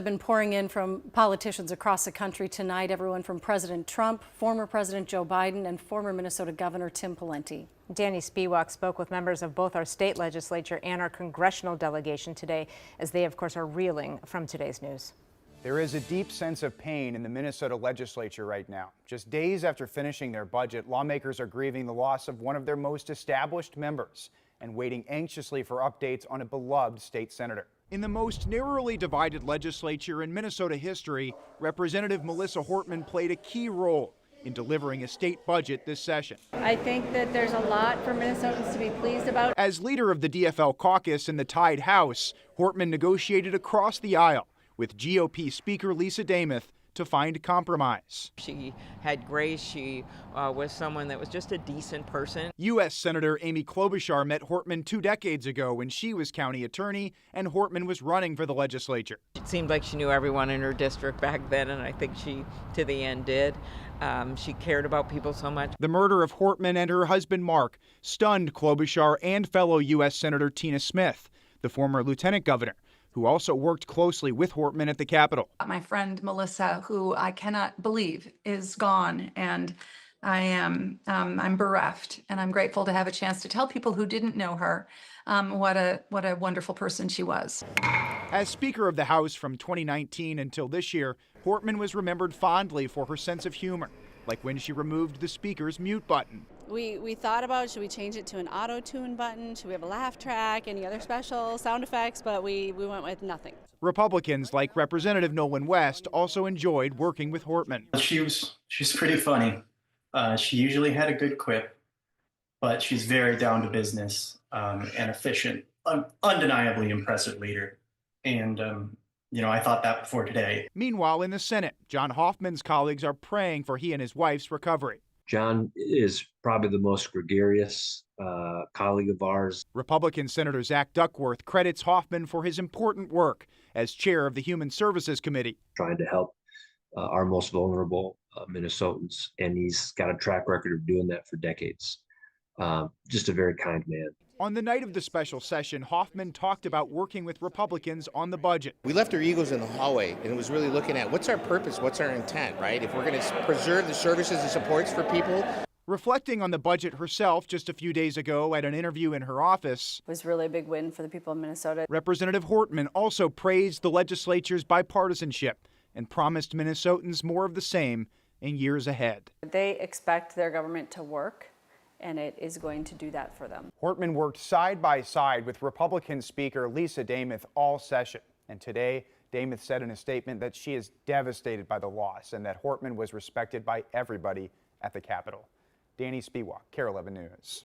Been pouring in from politicians across the country tonight, everyone from President Trump, former President Joe Biden, and former Minnesota Governor Tim Pawlenty. Danny Spiewak spoke with members of both our state legislature and our congressional delegation today, as they, of course, are reeling from today's news. There is a deep sense of pain in the Minnesota legislature right now. Just days after finishing their budget, lawmakers are grieving the loss of one of their most established members and waiting anxiously for updates on a beloved state senator. In the most narrowly divided legislature in Minnesota history, Representative Melissa Hortman played a key role in delivering a state budget this session. I think that there's a lot for Minnesotans to be pleased about. As leader of the DFL caucus in the tied House, Hortman negotiated across the aisle with GOP Speaker Lisa Demuth to find compromise. She had grace. She was someone that was just a decent person. U.S. Senator Amy Klobuchar met Hortman 2 decades ago when she was county attorney and Hortman was running for the legislature. It seemed like she knew everyone in her district back then, and I think she, to the end, did. She cared about people so much. The murder of Hortman and her husband Mark stunned Klobuchar and fellow U.S. Senator Tina Smith, the former lieutenant governor, who also worked closely with Hortman at the Capitol. My friend Melissa, who I cannot believe is gone, and I'm bereft, and I'm grateful to have a chance to tell people who didn't know her what a wonderful person she was. As Speaker of the House from 2019 until this year, Hortman was remembered fondly for her sense of humor, like when she removed the Speaker's mute button. We thought about, should we change it to an auto-tune button? Should we have a laugh track? Any other special sound effects? But we went with nothing. Republicans like Representative Nolan West also enjoyed working with Hortman. She's pretty funny. She usually had a good quip, but she's very down to business and efficient, undeniably impressive leader. And I thought that before today. Meanwhile, in the Senate, John Hoffman's colleagues are praying for he and his wife's recovery. John is probably the most gregarious colleague of ours. Republican Senator Zach Duckworth credits Hoffman for his important work as chair of the Human Services Committee. Trying to help our most vulnerable Minnesotans, and he's got a track record of doing that for decades. Just a very kind man. On the night of the special session, Hoffman talked about working with Republicans on the budget. We left our egos in the hallway, and it was really looking at what's our purpose, what's our intent, right? If we're going to preserve the services and supports for people. Reflecting on the budget herself just a few days ago at an interview in her office, It was really a big win for the people of Minnesota. Representative Hortman also praised the legislature's bipartisanship and promised Minnesotans more of the same in years ahead. They expect their government to work, and it is going to do that for them. Hortman worked side by side with Republican Speaker Lisa Demuth all session. And today, Demuth said in a statement that she is devastated by the loss and that Hortman was respected by everybody at the Capitol. Danny Spiewak, KARE 11 News.